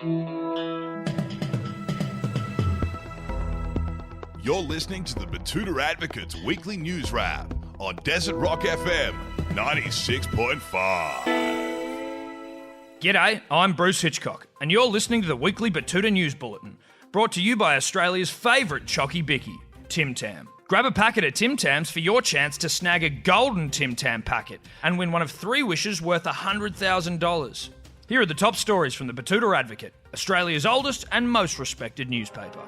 You're listening to the Betoota Advocate's weekly news wrap on Desert Rock FM 96.5. G'day, I'm Bruce Hitchcock, and you're listening to the weekly Betoota News Bulletin, brought to you by Australia's favourite chocky bicky, Tim Tam. Grab a packet of Tim Tams for your chance to snag a golden Tim Tam packet and win one of 3 wishes worth $100,000. Here are the top stories from the Betoota Advocate, Australia's oldest and most respected newspaper.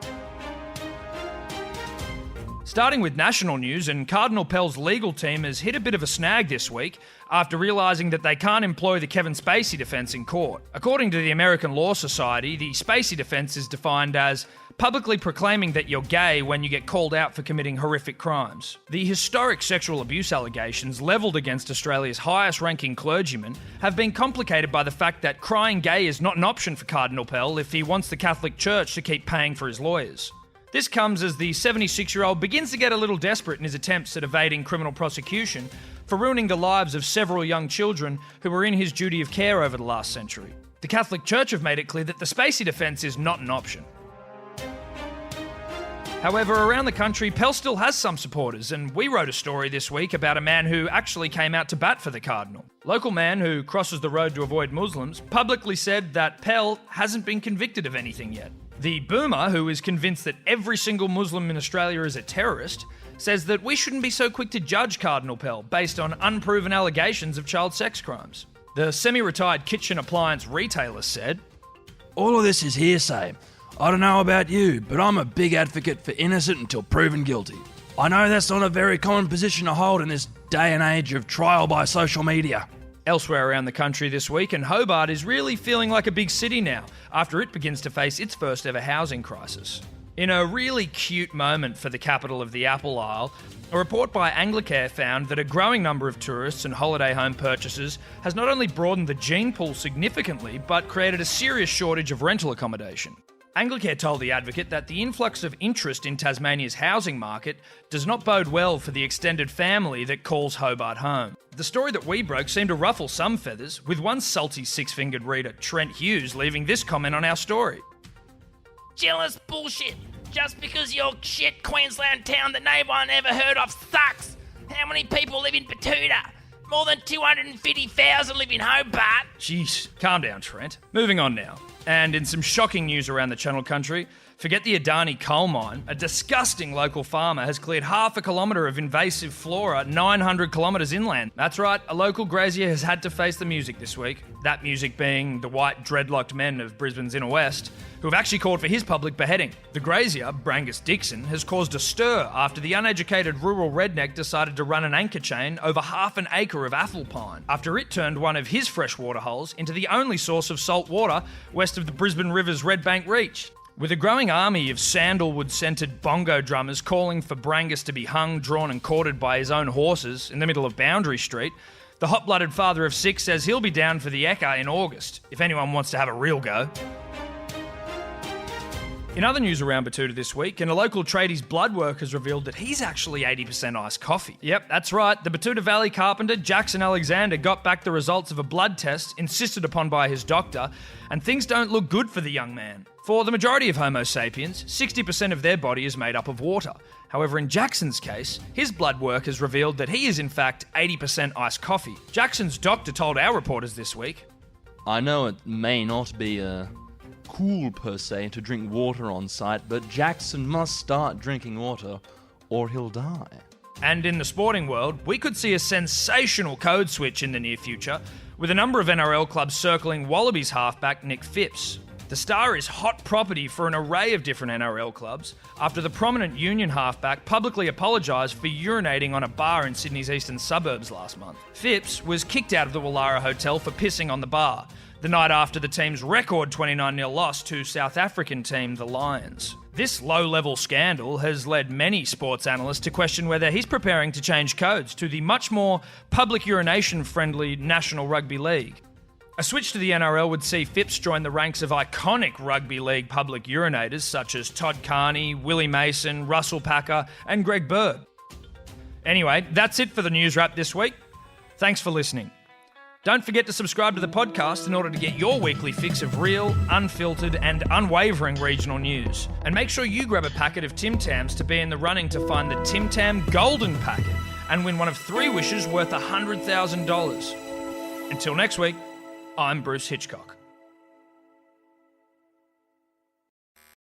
Starting with national news, and Cardinal Pell's legal team has hit a bit of a snag this week after realising that they can't employ the Kevin Spacey defence in court. According to the American Law Society, the Spacey defence is defined as publicly proclaiming that you're gay when you get called out for committing horrific crimes. The historic sexual abuse allegations levelled against Australia's highest-ranking clergyman have been complicated by the fact that crying gay is not an option for Cardinal Pell if he wants the Catholic Church to keep paying for his lawyers. This comes as the 76-year-old begins to get a little desperate in his attempts at evading criminal prosecution for ruining the lives of several young children who were in his duty of care over the last century. The Catholic Church have made it clear that the Spacey defence is not an option. However, around the country, Pell still has some supporters, and we wrote a story this week about a man who actually came out to bat for the Cardinal. Local man who crosses the road to avoid Muslims publicly said that Pell hasn't been convicted of anything yet. The boomer, who is convinced that every single Muslim in Australia is a terrorist, says that we shouldn't be so quick to judge Cardinal Pell based on unproven allegations of child sex crimes. The semi-retired kitchen appliance retailer said, "All of this is hearsay. I don't know about you, but I'm a big advocate for innocent until proven guilty. I know that's not a very common position to hold in this day and age of trial by social media." Elsewhere around the country this week, and Hobart is really feeling like a big city now, after it begins to face its first ever housing crisis. In a really cute moment for the capital of the Apple Isle, a report by Anglicare found that a growing number of tourists and holiday home purchasers has not only broadened the gene pool significantly, but created a serious shortage of rental accommodation. Anglicare told The Advocate that the influx of interest in Tasmania's housing market does not bode well for the extended family that calls Hobart home. The story that we broke seemed to ruffle some feathers, with one salty six-fingered reader, Trent Hughes, leaving this comment on our story. Jealous bullshit. Just because your shit Queensland town that no one ever heard of sucks. How many people live in Betoota? More than 250,000 live in Hobart. Jeez, calm down, Trent. Moving on now. And in some shocking news around the Channel Country, forget the Adani coal mine. A disgusting local farmer has cleared half a kilometre of invasive flora 900 kilometres inland. That's right, a local grazier has had to face the music this week. That music being the white dreadlocked men of Brisbane's inner west, who have actually called for his public beheading. The grazier, Brangus Dixon, has caused a stir after the uneducated rural redneck decided to run an anchor chain over half an acre of apple pine, after it turned one of his freshwater holes into the only source of salt water west of the Brisbane River's Red Bank Reach. With a growing army of sandalwood-scented bongo drummers calling for Brangus to be hung, drawn and quartered by his own horses in the middle of Boundary Street, the hot-blooded father of 6 says he'll be down for the Ekka in August, if anyone wants to have a real go. In other news around Betoota this week, and a local tradie's blood work has revealed that he's actually 80% iced coffee. Yep, that's right. The Betoota Valley carpenter, Jackson Alexander, got back the results of a blood test insisted upon by his doctor, and things don't look good for the young man. For the majority of Homo sapiens, 60% of their body is made up of water. However, in Jackson's case, his blood work has revealed that he is in fact 80% iced coffee. Jackson's doctor told our reporters this week, "I know it may not be cool per se to drink water on site, but Jackson must start drinking water or he'll die." And in the sporting world, we could see a sensational code switch in the near future, with a number of NRL clubs circling Wallabies halfback Nick Phipps. The star is hot property for an array of different NRL clubs after the prominent Union halfback publicly apologised for urinating on a bar in Sydney's eastern suburbs last month. Phipps was kicked out of the Wallara Hotel for pissing on the bar, the night after the team's record 29-0 loss to South African team the Lions. This low-level scandal has led many sports analysts to question whether he's preparing to change codes to the much more public urination-friendly National Rugby League. A switch to the NRL would see Phipps join the ranks of iconic rugby league public urinators such as Todd Carney, Willie Mason, Russell Packer and Greg Bird. Anyway, that's it for the news wrap this week. Thanks for listening. Don't forget to subscribe to the podcast in order to get your weekly fix of real, unfiltered, and unwavering regional news. And make sure you grab a packet of Tim Tams to be in the running to find the Tim Tam Golden Packet and win one of 3 wishes worth $100,000. Until next week, I'm Bruce Hitchcock.